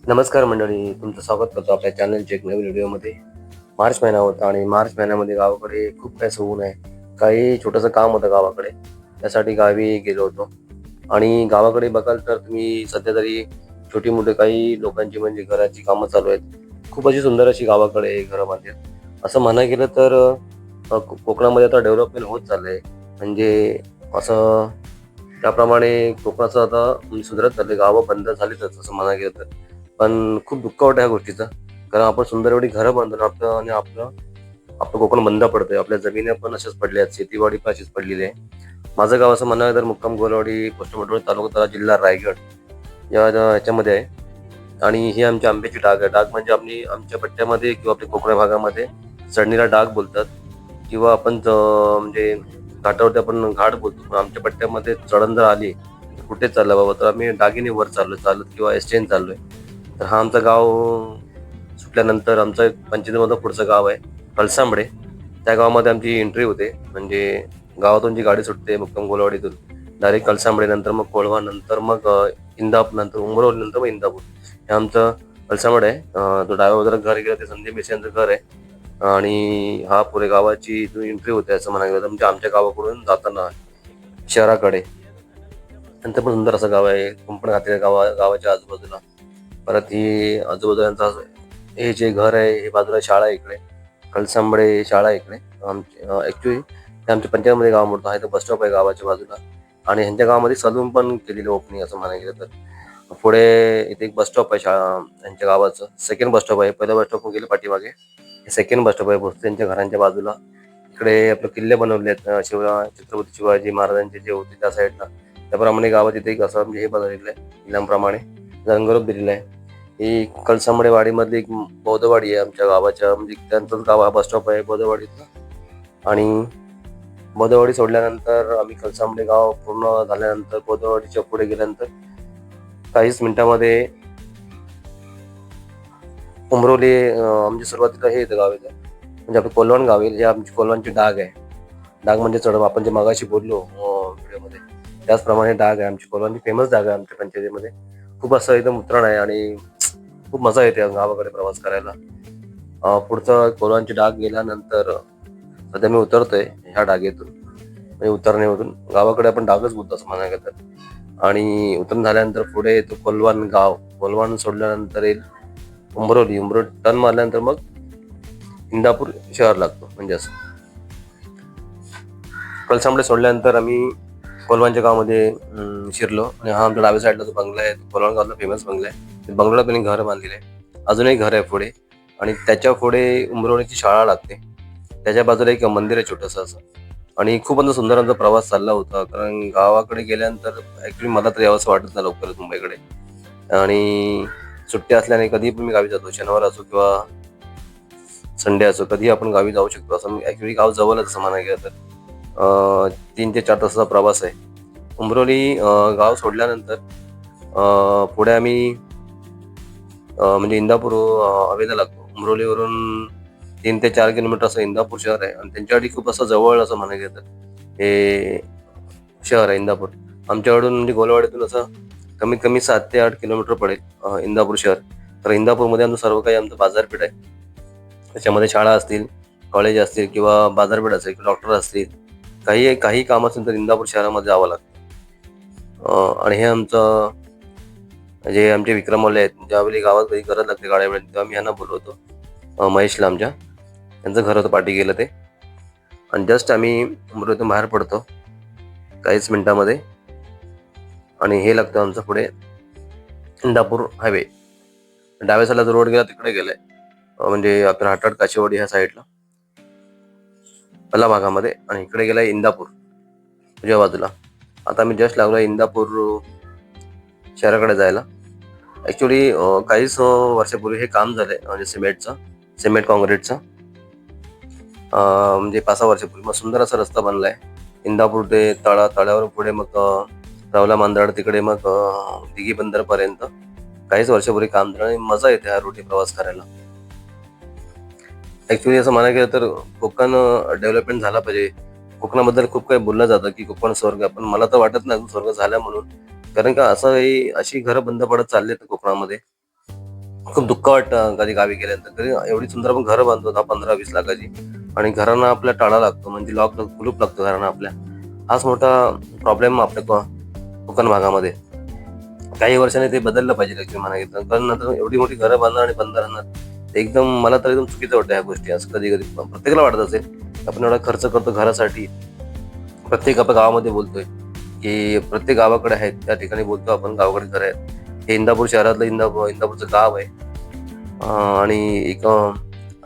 नमस्कार मंडळी, तुमचं स्वागत करतो आपल्या चॅनलच्या एक नवीन व्हिडिओमध्ये. मार्च महिना होता आणि मार्च महिन्यामध्ये गावाकडे खूप काही ऊन आहे. काही छोटंसं काम होतं गावाकडे, त्यासाठी गावी गेलो होतो. आणि गावाकडे बघाल तर तुम्ही सध्या तरी छोटी मोठी काही लोकांची म्हणजे घराची कामं चालू आहेत. खूप अशी सुंदर अशी गावाकडे घरं बांधली आहेत. असं म्हणायला गेलं तर कोकणामध्ये आता डेव्हलपमेंट होत चाललंय. म्हणजे असं त्याप्रमाणे कोकणाचं आता म्हणजे सुधारत चाललंय. गावं बंद झालीच असं म्हणायला गेलं तर. पण खूप दुःख वाटतं ह्या गोष्टीचं. कारण आपण सुंदर एवढी घरं बांधून आपलं आणि आपलं आपलं कोकण बंद पडतंय. आपल्या जमिनी पण अशाच पडल्या आहेत. शेतीवाडी पण अशीच पडलेली आहे. माझं गाव असं म्हणालं तर मुक्काम गोलवाडी, पोस्ट मटोळी तालुका, जिल्हा रायगड याच्यामध्ये आहे. आणि ही आमची आंब्याची डाग आहे. डाग म्हणजे आमच्या पट्ट्यामध्ये किंवा आपल्या कोकण भागामध्ये चढणीला डाग बोलतात किंवा आपण म्हणजे घाटावरती आपण घाट बोलतो. पण आमच्या पट्ट्यामध्ये चढण जर आली, कुठे चाललं बाबा, तर आम्ही डागीने वर चाललोय चालत किंवा एसटीने चाललोय. तर हा आमचं गाव सुटल्यानंतर आमचं एक 25 पुढचं गाव आहे कळसांबडे. त्या गावामध्ये आमची एंट्री होते. म्हणजे गावातून जी गाडी सुटते मुक्काम गोलवाडीतून डायरेक्ट कळसांबडे, नंतर मग कोळवा, नंतर मग इंदापूर, नंतर उमरवली, नंतर मग इंदापूर. हे आमचं कळसांबडे आहे. तो डाव्या बाजूला घर गेलं ते संदीप मेसे यांचं घर आहे. आणि हा पुरे गावाची जो एंट्री होते असं म्हणायला गेलं तर, म्हणजे आमच्या गावाकडून जाताना शहराकडे. नंतर पण सुंदर असं गाव आहे. कुंपण घातलेल्या गावाच्या आजूबाजूला. परत ही आजूबाजूला हे जे घर आहे, हे बाजूला शाळा आहे इकडे, कळसांबडे शाळा आहे इकडे. ऍक्च्युली हे आमच्या पंचायतमध्ये गाव मोठं आहे. तर बस स्टॉप आहे गावाच्या बाजूला. आणि ह्यांच्या गावामध्ये सलून पण केलेली ओपनिंग असं म्हणायला गेलं तर. पुढे इथे एक बस स्टॉप आहे यांच्या गावाचं. सेकंड बस स्टॉप आहे. पहिलं बस स्टॉप गेले पाठीमागे. हे सेकंड बस स्टॉप आहे भोसले यांच्या घरांच्या बाजूला. इकडे आपले किल्ले बनवले आहेत. छत्रपती शिवाजी महाराजांचे जे होते त्या साईडला. त्याप्रमाणे गावात इथे एक असं म्हणजे हे बनवलेलं आहे, किल्ल्यांप्रमाणे रंगरूप दिलेलं आहे. ही कळसांबडे वाडीमधली एक बौद्धवाडी आहे आमच्या गावाच्या. म्हणजे त्यांचंच गाव हा बस स्टॉप आहे बौद्धवाडीतला. आणि बौद्धवाडी सोडल्यानंतर आम्ही कळसांबडे गाव पूर्ण झाल्यानंतर बौद्धवाडीच्या पुढे गेल्यानंतर काहीच मिनिटांमध्ये उमरोली म्हणजे सुरुवातीला हे येतं गाव येतं. म्हणजे आपलं कोलवण गाव येईल. हे आमची कोलवणची डाग आहे. डाग म्हणजे चढ, आपण जे मगाशी बोललो व्हिडिओमध्ये, त्याचप्रमाणे डाग आहे. आमची कोलवणची फेमस डाग आहे आमच्या पंचायतीमध्ये. खूप असं एकदम उतरण आहे आणि खूप मजा येते गावाकडे प्रवास करायला. पुढचं कोलवांची डाग गेल्यानंतर सध्या मी उतरतोय ह्या डागेतून. म्हणजे उतरणेमधून गावाकडे आपण डागच बोलतो असं म्हणायला तर. आणि उतरण झाल्यानंतर पुढे येतो कोलवान गाव. कोलवान सोडल्यानंतर येईल उमरोली. टर्न मारल्यानंतर मग इंदापूर शहर लागतो. म्हणजे असं कळसांबडे सोडल्यानंतर आम्ही कोलवानच्या गावामध्ये शिरलो. आणि हा आमच्या डाव्या साईडला जो बंगला आहे, कोलवान गावातला फेमस बंगला आहे. बंगल्याला त्यांनी घर बांधलेलं आहे. अजूनही घर आहे पुढे. आणि त्याच्या पुढे उमरोलीची शाळा लागते. त्याच्या बाजूला एक मंदिर आहे छोटंसं असं. आणि खूप सुंदर आमचा प्रवास चालला होता. कारण गावाकडे गेल्यानंतर ऍक्च्युली मला तर यावंसं वाटत नाही लवकरच मुंबईकडे. आणि सुट्टी असल्याने कधी पण मी गावी जातो. शनिवार असो किंवा संडे असो, कधी आपण गावी जाऊ शकतो. असं ऍक्च्युली गाव जवळच असं म्हणायला गेलं तर 3 ते 4 तासाचा प्रवास आहे. उमरोली गाव सोडल्यानंतर पुढे आम्ही म्हणजे इंदापूर हवेला लागतो. उमरोलीवरून 3 ते 4 किलोमीटर असं इंदापूर शहर आहे. आणि त्यांच्यासाठी खूप असं जवळ असं म्हणायला गेलं तर हे शहर आहे इंदापूर. आमच्याकडून म्हणजे गोलवाडीतून असं कमीत कमी 7 ते 8 किलोमीटर पडेल इंदापूर शहर. तर इंदापूरमध्ये आमचं सर्व काही आमचं बाजारपेठ आहे. त्याच्यामध्ये शाळा असतील, कॉलेज असतील किंवा बाजारपेठ असेल, डॉक्टर असतील, काही काम असेल तर इंदापूर शहरामध्ये जावं लागतं. आणि हे आमचं जे आमचे विक्रमवाले आहेत, ज्यावेळी गावात काही गरज लागते गाड्या वेळेत, तेव्हा मी यांना बोलवतो. महेशला आमच्या, त्यांचं घर होतं पाठी गेलं ते. आणि जस्ट आम्ही उमरोलीतून बाहेर पडतो काहीच मिनिटांमध्ये. आणि हे लागतं आमचं पुढे इंदापूर हायवे. डाव्या साईडला जो रोड गेला तिकडे गेलाय, म्हणजे आपल्या हाटाड काशीवाडी ह्या साईडला पहिल्या भागामध्ये. आणि इकडे गेलाय इंदापूर उजव्या बाजूला. आता मी जस्ट लागलोय इंदापूर शहराकडे जायला. ऍक्च्युली काहीच वर्षापूर्वी हे काम झालंय म्हणजे सिमेंट कॉन्क्रीटचं. म्हणजे 5-6 वर्षापूर्वी मग सुंदर असा रस्ता बनलाय इंदापूर ते तळावर पुढे मग रावला मांदराड तिकडे मग दिघी बंदर पर्यंत काहीच वर्षापूर्वी काम झालं. आणि मजा येते हा रोटी प्रवास करायला. ऍक्च्युली असं म्हणायला गेलं तर कोकण डेव्हलपमेंट झाला पाहिजे. कोकणाबद्दल खूप काही बोललं जातं की कोकण स्वर्ग आहे, पण मला तर वाटत नाही स्वर्ग झाला म्हणून. कारण का अशी घरं बंद पडत चालली आहेत कोकणामध्ये. खूप दुःख वाटतं कधी गावी गेल्यानंतर. कधी एवढी सुंदर आपण घरं बांधतो 10-15-20 लाखाची आणि घरांना आपल्या टाळा लागतो, म्हणजे लॉक कुलूप लागतो घरांना आपल्या. हाच मोठा प्रॉब्लेम आपल्या कोकण भागामध्ये. काही वर्षांनी ते बदललं पाहिजे ऍक्च्युली म्हणायला गेलं, कारण नंतर एवढी मोठी घरं बांधणार आणि बंद राहणार ते एकदम, मला तर एकदम चुकीचं वाटतं ह्या गोष्टी. असं कधी कधी प्रत्येकाला वाटत असेल, आपण एवढा खर्च करतो घरासाठी. प्रत्येक आपण गावामध्ये बोलतोय की प्रत्येक गावाकडे आहेत, त्या ठिकाणी बोलतो आपण गावाकडे घर आहेत. हे इंदापूर शहरातलं इंदापूरचं गाव आहे. आणि एक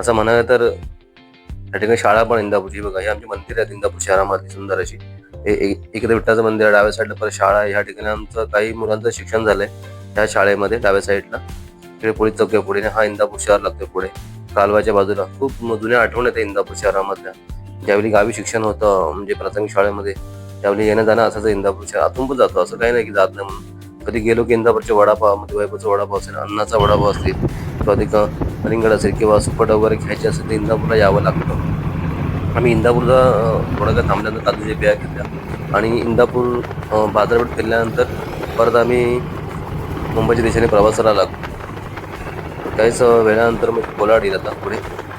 असं म्हणायला तर त्या ठिकाणी शाळा पण इंदापूरची बघा. हे आमची मंदिर आहेत इंदापूर शहरामधली सुंदर अशी. इकडे विठ्ठलाचं मंदिर आहे, डाव्या साईडला परत शाळा आहे. ह्या ठिकाणी आमचं काही मुलांचं शिक्षण झालंय ह्या शाळेमध्ये. डाव्या साईडला इकडे पोलीस चौकी पुढे हा इंदापूर शहर लागतोय पुढे कालवाच्या बाजूला. खूप जुन्या आठवण येते इंदापूर शहरामधल्या. ज्यावेळी गावी शिक्षण होतं म्हणजे प्राथमिक शाळेमध्ये, त्यावेळी येणं जाणं असायचं इंदापूर शहर. आतून पण जातो, असं काही नाही की जात नाही म्हणून. कधी गेलो की इंदापूरचे वडापाव, म्हणजे वैभवचा वडापाव असेल, अन्नाचा वडापाव असेल किंवा अधिक कलिंगड असेल किंवा सुपट वगैरे घ्यायचे असेल तर इंदापूरला यावं लागतं. आम्ही इंदापूरला थोडं काय थांबल्यानंतर काजूच्या बिया घेतल्या आणि इंदापूर बाजारपेठ फिरल्यानंतर परत आम्ही मुंबईच्या दिशेने प्रवासाला लागलो. काहीच वेळानंतर मग कोलाड येईल आता पुढे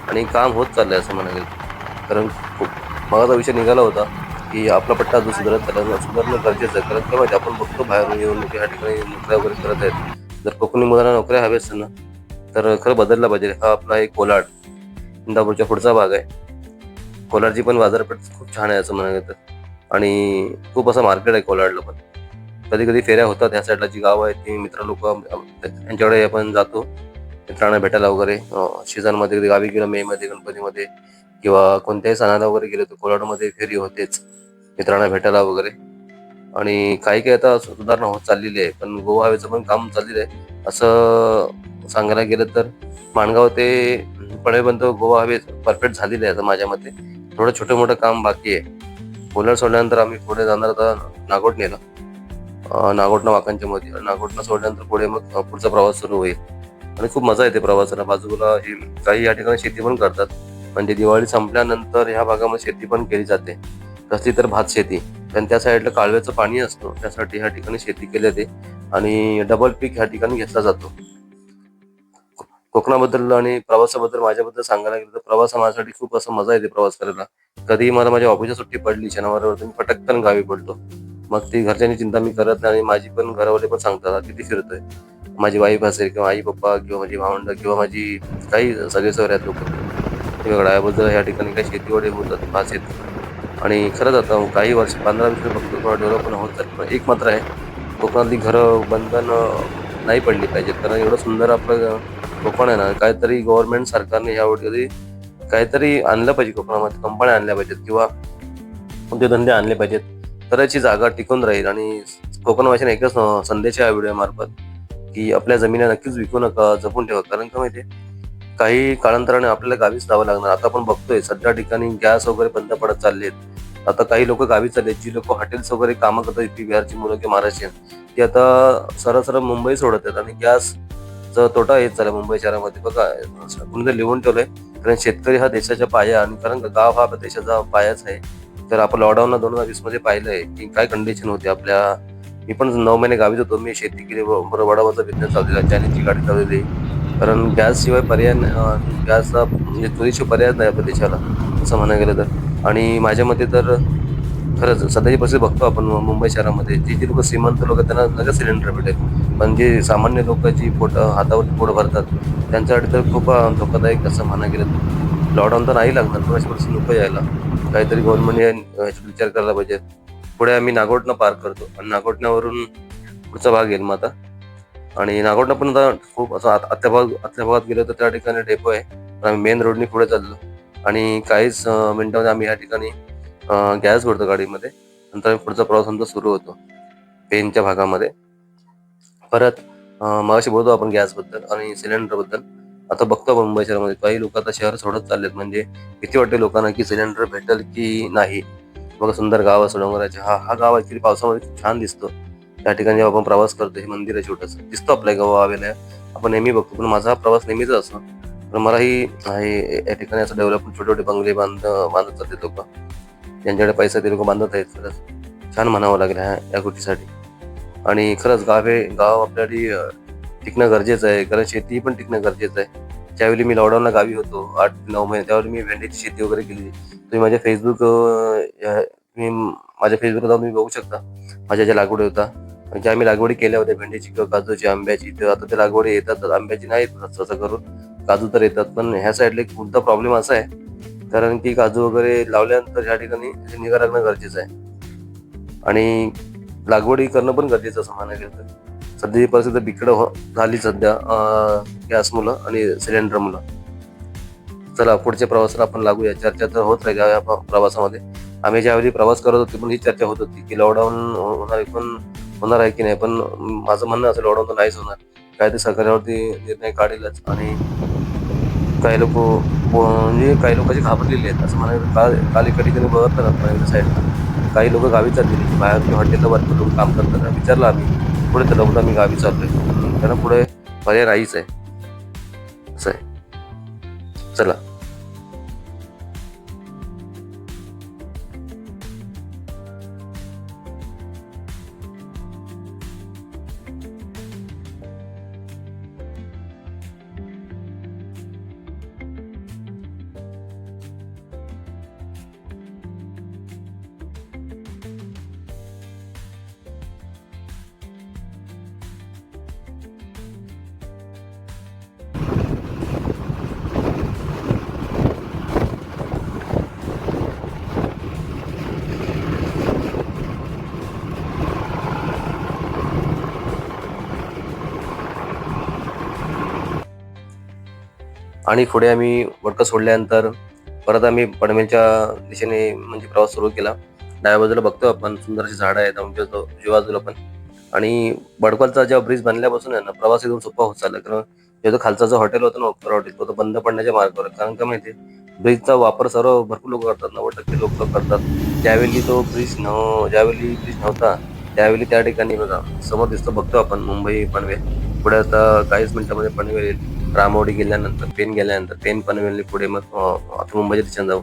आणि काम होत चाललंय असं म्हणायला गेलं. कारण खूप मगाचा विषय निघाला होता की आपला पट्टा जो सुधारत चालला, सुधारणं गरजेचं आहे. कारण काय माहिती, आपण बघतो बाहेरून येऊन ह्या ठिकाणी नोकऱ्या वगैरे करत आहेत. जर कोकणी मुलांना नोकऱ्या हव्या असतील ना, तर खरं बदलला पाहिजे. हा आपला एक कोलाड इंदापूरच्या पुढचा भाग आहे. कोलाडची पण बाजारपेठ खूप छान आहे असं म्हणायला तर. आणि खूप असं मार्केट आहे कोलाडला पण. कधी कधी फेऱ्या होतात ह्या साईडला जी गाव आहेत ती मित्र लोक त्यांच्याकडे आपण जातो मित्रांना भेटायला वगैरे. सीझनमध्ये कधी गावी गेलो, मे मध्ये, गणपतीमध्ये किंवा कोणत्याही सणाला वगैरे गेलो तर कोलाडमध्ये फेरी होतेच मित्रांना भेटायला वगैरे. आणि काही काही आता सुधारणा होत चाललेली आहे, पण गोवा हवेचं पण काम चाललेलं आहे. असं सांगायला गेलं तर माणगाव ते पळेपर्यंत गोवा हवे परफेक्ट झालेले आहे असं माझ्या मते. थोडं छोटं मोठं काम बाकी आहे. कोलाड सोडल्यानंतर आम्ही पुढे जाणार आता नागोठणेला. नागोठणा वाकांच्या मध्ये. नागोठणा सोडल्यानंतर पुढे मग पुढचा प्रवास सुरू होईल आणि खूप मजा येते प्रवासाला. बाजूला ही काही या ठिकाणी शेती पण करतात, म्हणजे दिवाळी संपल्यानंतर ह्या भागामध्ये शेती पण केली जाते. कसली तर भात शेती, कारण त्या साईडला कालव्याचं पाणी असतं, त्यासाठी ह्या ठिकाणी शेती केली जाते आणि डबल पीक ह्या ठिकाणी घेतला जातो. कोकणाबद्दल आणि प्रवासाबद्दल माझ्याबद्दल सांगायला गेलं तर प्रवास माझ्यासाठी खूप असं मजा येते प्रवास करायला. कधी मला माझ्या ऑफिसची सुट्टी पडली शनिवारवर तर मी पटकन गावी पडतो. मग ती घरच्यांची चिंता मी करत नाही आणि माझी पण घरावाले पण सांगतात किती फिरतोय. माझी वाईफ असेल किंवा आई पप्पा किंवा माझी भावंड किंवा माझी काही सगळे सगळे आहेत लोक, ते याबद्दल ह्या ठिकाणी काही शेतीवडे होतात, भात शेती. आणि खरंच आता काही वर्ष 15-20 फक्त थोडा डेव्हलपमेंट होत चाललं. पण एक मात्र आहे, कोकणातली घरं बंधन नाही पडली पाहिजेत. कारण एवढं सुंदर आपलं कोकण आहे ना, काहीतरी गव्हर्नमेंट सरकारने यावेळी काहीतरी आणलं पाहिजे. कोकणामध्ये कंपन्या आणल्या पाहिजेत किंवा उद्योगधंदे आणले पाहिजेत, तर याची जागा टिकून राहील. आणि कोकणवासींना एकच संदेश आहे या व्हिडिओ मार्फत की आपल्या जमिनी नक्कीच विकू नका, जपून ठेवा. कारण का माहितीये, काही कालांतराने आपल्याला गावीच जावं लागणार. आता आपण बघतोय सध्या ठिकाणी गॅस वगैरे बंद पडत चाललेत. आता काही लोक गावी चाललेत, जी लोक हॉटेल्स वगैरे कामं करतात, यूपी बिहारची मुलं किंवा महाराष्ट्रीयन, ती आता सरळ सरळ मुंबई सोडत आहेत. आणि गॅसचा तोटा येत चालला मुंबई शहरामध्ये. बघा कुणी लिहून ठेवलंय, कारण शेतकरी हा देशाच्या पाया, आणि कारण गाव हा आपल्या देशाचा पायाच आहे. तर आपण लॉकडाऊनला 2020 मध्ये पाहिलंय की काय कंडिशन होती आपल्या. मी पण 9 महिने गावीच होतो. मी शेती केली, वडापावचा बिझनेस चाललेला, चायनीजची गाडी चालवली. कारण गॅस शिवाय पर्याय गॅसचा म्हणजे चोरीशिवाय पर्याय नाही आपल्या देशाला असं म्हणायला गेलं तर. आणि माझ्या मते तर खरंच सध्याची परिस्थिती बघतो आपण मुंबई शहरामध्ये, जी लोक श्रीमंत लोक त्यांना लगेच सिलेंडर भेटेल, पण जे सामान्य लोक जी हातावरती पोट भरतात त्यांच्यासाठी तर खूप धोकादायक असं म्हणायला गेलं तर. लॉकडाऊन तर नाही लागणार, पण अशी परिस्थिती नको यायला. काहीतरी गव्हर्नमेंटने ह्याच्यावर विचार करायला पाहिजे. पुढे आम्ही नागोठणं पार करतो आणि नागोठण्यावरून पुढचा भाग येईल मग आता. आणि नागोठणं पण आता खूप असं आतल्या भागात गेलो तर त्या ठिकाणी डेपो आहे. आम्ही मेन रोडनी पुढे चाललो आणि काहीच मिनिटांमध्ये आम्ही या ठिकाणी गॅस भरतो गाडीमध्ये. नंतर पुढचा प्रवास आमचा सुरू होतो पेनच्या भागामध्ये. परत मगाशी बोलतो आपण गॅसबद्दल आणि सिलेंडरबद्दल. आता बघतो आपण मुंबई शहरामध्ये काही लोक आता शहर सोडत चाललेत. म्हणजे भीती वाटते लोकांना की सिलेंडर भेटेल की नाही. बघा सुंदर गाव असं डोंगराचे, हा गाव ऍक्च्युली पावसामध्ये खूप छान दिसतो. त्या ठिकाणी जेव्हा आपण प्रवास करतो, हे मंदिर आहे छोटंसं, दिसतो आपल्या गावा आलेलं आपण नेहमी बघतो. पण माझा हा प्रवास नेहमीच असतो. पण मलाही या ठिकाणी असं डेव्हलपमेंट छोटे छोटे बंगले बांधत जाते लोक, ज्यांच्याकडे पैसा ते लोक बांधत आहेत. खरंच छान म्हणावं लागेल या गोष्टीसाठी. आणि खरंच गाव आपल्यासाठी टिकणं गरजेचं आहे, कारण शेती पण टिकणं गरजेचं आहे. ज्यावेळी मी लॉकडाऊनला गावी होतो 8-9 महिने, त्यावेळी मी भेंडीची शेती वगैरे केली. तुम्ही माझ्या माझ्या फेसबुकला जाऊन तुम्ही बघू शकता माझ्या ज्या लागवडी होता, ज्या आम्ही लागवडी केल्या होत्या भेंडीची किंवा काजूची, आंब्याची. तर आता त्या लागवडी येतात, आंब्याची नाही येत तसं करून, काजू तर येतात. पण ह्या साईडला एक कोणता प्रॉब्लेम असा आहे, कारण की काजू वगैरे लावल्यानंतर ह्या ठिकाणी निगा राखणं गरजेचं आहे आणि लागवडी करणं पण गरजेचं असं म्हणायला गेलं तर. सध्याची परिस्थिती बिकट झाली सध्या गॅस मुलं आणि सिलेंडर मुलं. चला पुढच्या प्रवासाला आपण लागूया. चर्चा तर होत राहिली या प्रवासामध्ये. आम्ही ज्यावेळी प्रवास करत होतो पण ही चर्चा होत होती की लॉकडाऊन होणार आहे की नाही. पण माझं म्हणणं असं लॉकडाऊन तर नाहीच होणार. काय ते सरकारवरती निर्णय काढेलच आणि काही लोक म्हणजे काही लोक घाबरलेले आहेत असं म्हणायला. काल एका ठिकाणी बघत ना साईडला काही लोक गावी चाललेली, बाहेर हॉटेलला भरपूर लोक काम करतात. विचारलं आम्ही पुढे तर मी गावी चाललोय, त्यांना पुढे पर्याय नाहीच आहे असं आहे. चला. आणि पुढे आम्ही वडका सोडल्यानंतर परत आम्ही पनवेलच्या दिशेने म्हणजे प्रवास सुरू केला. डाव्या बाजूला बघतो आपण सुंदर अशी झाडं आहेत आमच्या उजव्या बाजूला पण. आणि बडकलचा जेव्हा ब्रिज बनल्यापासून आहे ना प्रवास एकदम सोपा होत चालला. कारण जो खालचा जो हॉटेल होता ना उपकर हॉटेल तो बंद पडण्याच्या मार्गावर. कारण का माहिती ब्रिजचा वापर सर्व भरपूर लोक करतात, 90% लोक करतात. ज्यावेळी ब्रिज नव्हता त्यावेळी त्या ठिकाणी बघा समोर दिसतो बघतो आपण मुंबई पनवेल. पुढे आता काहीच मिनिटांमध्ये पनवेल येईल. रामोडी गेल्यानंतर पेन पनवेलने पुढे मग आपण मुंबईच्या दिशेने जाऊ.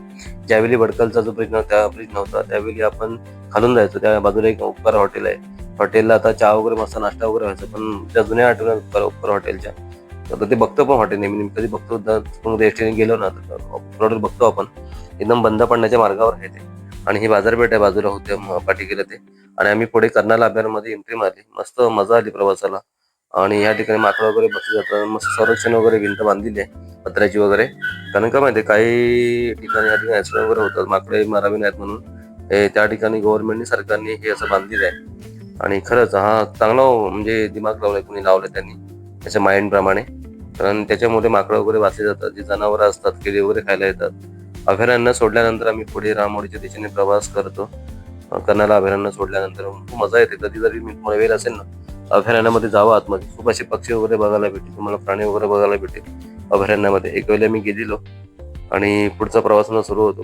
ज्यावेळी भडकलचा जो ब्रिज नव्हता त्यावेळी आपण खालून जायचो. त्या बाजूला एक उपकार हॉटेल आहे. हॉटेलला आता चहा वगैरे मस्त नाश्ता वगैरे व्हायचा. पण त्या जुन्या आठवण्यात उपकार हॉटेलच्या आता ते बघतो पण हॉटेल नेहमी कधी बघतो रेस्टॉरंट गेलो ना तर बघतो आपण एकदम बंद पडण्याच्या मार्गावर आहे ते. आणि ही बाजारपेठ आहे बाजूला होते पाठी गेलं ते. आणि आम्ही पुढे कर्नाल अभयारण्यामध्ये एंट्री मारली. मस्त मजा आली प्रवासाला. आणि या ठिकाणी माकड वगैरे बसले जातात. मस्त संरक्षण वगैरे भिंत बांधलेली आहे पत्र्याची वगैरे. कारण का माहिती काही ठिकाणी या ठिकाणी ऍक्सिडेंट वगैरे होतात, माकडे मारावी नाहीत म्हणून त्या ठिकाणी गव्हर्नमेंटने सरकारने हे असं बांधलेलं आहे. आणि खरंच हा चांगला म्हणजे दिमाग लावलाय कोणी लावलाय त्यांनी त्याच्या माइंड प्रमाणे. कारण त्याच्यामुळे माकडं वगैरे वाचले जातात, जे जनावरं असतात किडे वगैरे खायला येतात. अभयारण्य सोडल्यानंतर आम्ही पुढे रामोडीच्या दिशेने प्रवास करतो. कर्नाला अभयारण्य सोडल्यानंतर खूप मजा येते. कधी जरी मी वेळ असेल ना अभयारण्यामध्ये जावं आतमध्ये, खूप असे पक्षी वगैरे बघायला भेटेल तुम्हाला, प्राणी वगैरे बघायला भेटेल अभयारण्यामध्ये. एक वेळेला मी गेलेलो आणि पुढचा प्रवास सुरू होतो.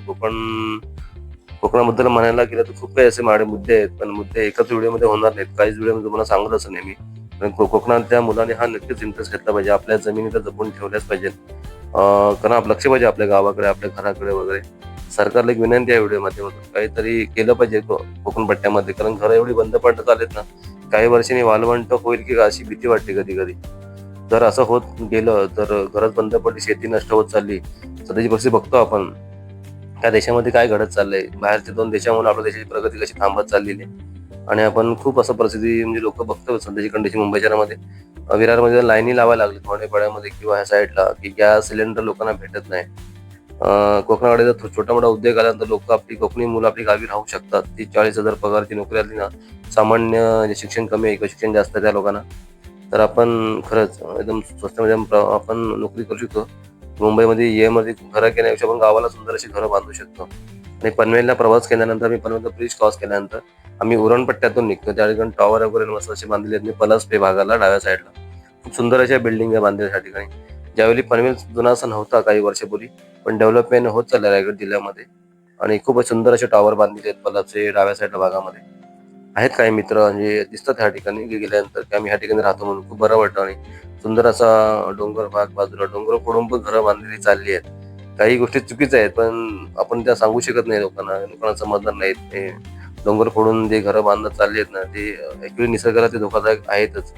कोकणाबद्दल म्हणायला गेलं तर खूप काही असे मुद्दे आहेत, पण मुद्दे एकाच व्हिडिओमध्ये होणार नाहीत. काहीच व्हिडिओमध्ये तुम्हाला सांगत असं नेहमी. पण कोकणातल्या मुलाने हा नक्कीच इंटरेस्ट घेतला पाहिजे, आपल्या जमिनी तर जपून ठेवल्याच पाहिजे. कारण लक्ष पाहिजे आपल्या गावाकडे, आपल्या घराकडे वगैरे. सरकारला एक विनंती आहे व्हिडिओ माध्यमातून काहीतरी केलं पाहिजे कोकण पट्ट्यामध्ये. कारण घरं एवढी बंद पडत आलेत ना, काही वर्षांनी वाळवंट होईल की अशी भीती वाटते कधी कधी. जर असं होत गेलं तर घरच बंद पडली, शेती नष्ट होत चालली. सध्याची परिस्थिती बघतो आपण त्या देशामध्ये काय घडत चाललंय. बाहेरच्या 2 देशामुळे आपल्या देशाची प्रगती कशी थांबत चाललेली आहे. आणि आपण खूप असं परिस्थिती म्हणजे लोक बघतो सध्याची कंडिशन मुंबई शहरामध्ये. विरारमध्ये लाईनी लावायला लागली थोड्यापाड्यामध्ये किंवा ह्या साईडला की गॅस सिलेंडर लोकांना भेटत नाही. कोकणाकडे जर छोटा मोठा उद्योग आल्यानंतर लोक आपली कोकणी मुलं आपली गावी राहू शकतात. 30-40 हजार पगारची नोकरी आली ना, सामान्य शिक्षण कमी आहे किंवा शिक्षण जास्त त्या लोकांना, तर आपण खरंच एकदम स्वस्तामध्ये आपण नोकरी करू शकतो. मुंबईमध्ये मध्ये घरं घेण्यापेक्षा आपण गावाला सुंदर अशी घरं बांधू शकतो. आणि पनवेलला प्रवास केल्यानंतर मी पनवेलचा ब्रिज क्रॉस केल्यानंतर आम्ही उरणपट्ट्यातून निघतो. त्या ठिकाणी टॉवर वगैरे मस्त असे बांधलेले आहेत. मी पलास पे भागाला डाव्या साईडला खूप सुंदर अशा बिल्डिंग आहे बांधलेल्या त्या ठिकाणी. ज्यावेळी पनवेल जुना असा नव्हता काही वर्षापूर्वी, पण डेव्हलपमेंट होत चाललं रायगड जिल्ह्यामध्ये. आणि खूप सुंदर असे टॉवर बांधलेले आहेत पलासचे डाव्या साईडला भागामध्ये. आहेत काही मित्र म्हणजे दिसतात ह्या ठिकाणी गेल्यानंतर की आम्ही ह्या ठिकाणी राहतो म्हणून खूप बरं वाटतं. आणि सुंदर असा डोंगर भाग बाजूला, डोंगर फोडून पण घरं बांधलेली चालली आहेत. काही गोष्टी चुकीच्या आहेत पण आपण त्या सांगू शकत नाही लोकांना समजणार नाहीत. ते डोंगर फोडून जे घरं बांधत चालली आहेत ना ते ऍक्च्युली निसर्गाला ते धोकादायक आहेतच.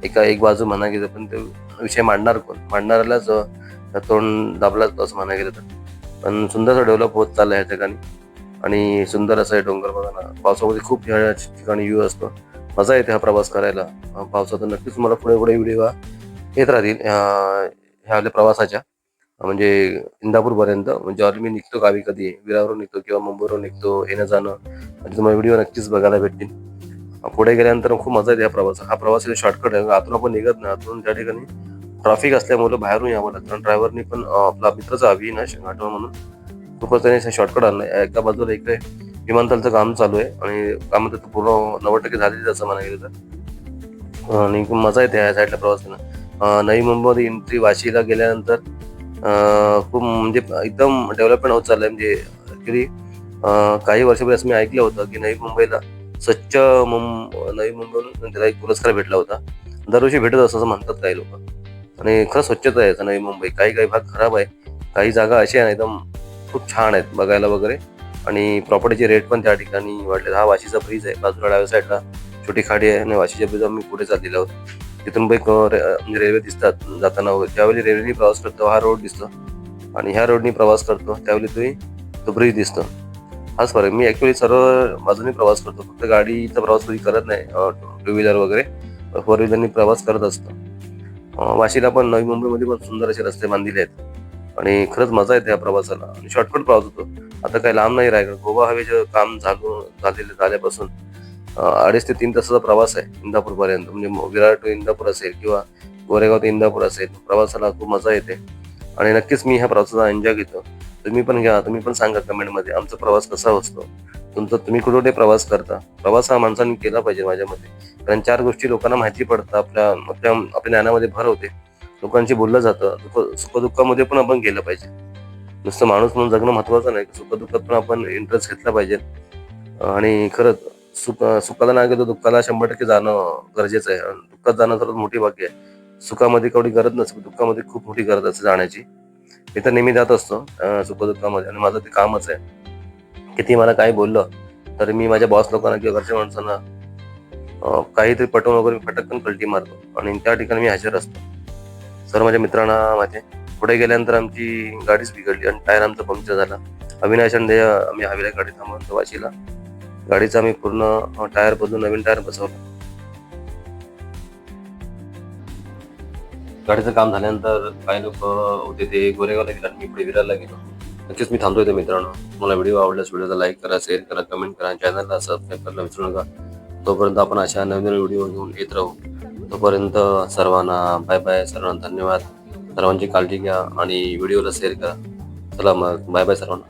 एक बाजू म्हणा गेलं, पण तो विषय मांडणार कोण? मांडणाऱ्यालाच तोंड दाबलाच असं म्हणा गेलं तर. पण सुंदर डेव्हलप होत चाललं ह्या ठिकाणी आणि सुंदर असं आहे डोंगर बघा ना. पावसामध्ये खूप ह्या ठिकाणी व्ह्यू असतो. मजा येते हा प्रवास करायला. पावसात नक्कीच मला पुढे पुढे व्हिडिओ येत राहतील ह्या आपल्या प्रवासाच्या. म्हणजे इंदापूरपर्यंत म्हणजे ऑलरेडी मी निघतो गावी कधी विरारवरून निघतो किंवा मुंबईवरून निघतो येणं जाणं आणि तुम्हाला व्हिडिओ नक्कीच बघायला भेटतील. पुढे गेल्यानंतर खूप मजा येते हा प्रवास शॉर्टकट आहे. आतून आपण निघत नाही. आतून त्या ठिकाणी ट्रॅफिक असल्यामुळे बाहेरून यावं लागतं. कारण ड्रायव्हरनी पण आपला मित्रच अविनाश घाटवळ म्हणून खूपच त्याने शॉर्टकट आणलाय. एका बाजूला इकडे विमानतळचं काम चालू आहे आणि काम तर पूर्ण 90% झालेली असं म्हणायला गेलं तर. आणि खूप मजा येते या साईडला प्रवास करणं. नवी मुंबईमध्ये एंट्री वाशीला गेल्यानंतर खूप म्हणजे एकदम डेव्हलपमेंट होत चाललंय. म्हणजे ऍक्च्युली काही वर्षापूर्वी असं मी ऐकलं होतं की नवी मुंबईला स्वच्छ नवी मुंबईहून त्याला एक पुरस्कार भेटला होता. दरवर्षी भेटत असं म्हणतात काही लोक. आणि खरं स्वच्छता आहे नवी मुंबई. काही काही भाग खराब आहे, काही जागा अशा आहे एकदम खूप छान आहेत बघायला वगैरे. आणि प्रॉपर्टीचे रेट पण त्या ठिकाणी वाढले. हा वाशीचा ब्रिज आहे, बाजूला डाव्या साईडला छोटी खाडी आहे आणि वाशीच्या ब्रिज आम्ही पुढे चाललेलो आहोत. तिथून म्हणजे रेल्वे दिसतात जाताना वगैरे. ज्यावेळी रेल्वेने प्रवास करतो हा रोड दिसतो आणि ह्या रोडनी प्रवास करतो त्यावेळी तो ब्रिज दिसतो. हाच फरक. मी ऍक्च्युली सर्व बाजूनी प्रवास करतो, फक्त गाडीचा प्रवास कधी करत नाही. टू व्हीलर वगैरे फोर व्हीलरनी प्रवास करत असतो. वाशीला पण नवी मुंबईमध्ये पण सुंदर असे रस्ते बांधलेले आहेत आणि खरंच मजा येते या प्रवासाला आणि शॉर्टकट प्रवास होतो. आता काही लांब नाही राहिलं. गोवा हवेचं काम झाल्यापासून 2.5 ते 3 तासाचा प्रवास आहे इंदापूरपर्यंत. म्हणजे विरार टू इंदापूर असेल किंवा गोरेगाव ते इंदापूर असेल, प्रवासाला खूप मजा येते आणि नक्कीच मी ह्या प्रवासाचा एन्जॉय घेतो. तुम्ही पण घ्या, तुम्ही पण सांगा कमेंटमध्ये आमचा प्रवास कसा असतो. तुम्ही कुठे प्रवास करता. प्रवास हा माणसाने केला पाहिजे माझ्या मते. कारण 4 गोष्टी लोकांना माहिती पडतात, आपल्या ज्ञानामध्ये भर होते, लोकांशी बोललं जातं. सुखदुःखामध्ये पण आपण गेलं पाहिजे. नुसतं माणूस म्हणून जगणं महत्वाचं नाही, सुखदुःखात पण आपण इंटरेस्ट घेतला पाहिजे. आणि खरंच सुखाला नाही गेलो दुःखाला 100% जाणं गरजेचं आहे. आणि दुःखात जाणं सर्वात मोठी भाग्य आहे. सुखामध्ये केवढी गरज नसते, दुःखामध्ये खूप मोठी गरज असते जाण्याची. मी तर नेहमी जात असतो सुखदुःखामध्ये आणि माझं ते कामच आहे. किती मला काय बोललं तर मी माझ्या बॉस लोकांना किंवा घरच्या माणसांना काहीतरी पटवून वगैरे पटकन पलटी मारतो आणि त्या ठिकाणी मी हजर असतो. सर माझ्या मित्रांना माहिती आहे, पुढे गेल्यानंतर आमची गाडीच बिघडली आणि टायर आमचा पंक्चर झाला. अविनाश आणि आम्ही हवेला गाडी थांबवतो वाशीला. गाडीचा आम्ही पूर्ण टायर बदलून नवीन टायर बसवला. गाडीचं काम झाल्यानंतर काही लोक होते ते गोरेगावला गेले आणि मी पुढे विरारला गेलो. नक्कीच मी थांबतोय मित्रांनो. मला व्हिडिओ आवडल्यास व्हिडिओला लाईक करा, शेअर करा, कमेंट करा, चॅनलला सबस्क्राईब करायला विसरू नका. तोपर्यंत आपण अशा नवीन व्हिडिओ घेऊन येत राहू. तोपर्यंत सर्वांना बाय बाय. सर्वांना धन्यवाद. सर्वांची काळजी घ्या आणि व्हिडिओला शेअर करा. चला मग बाय बाय सर्वांना.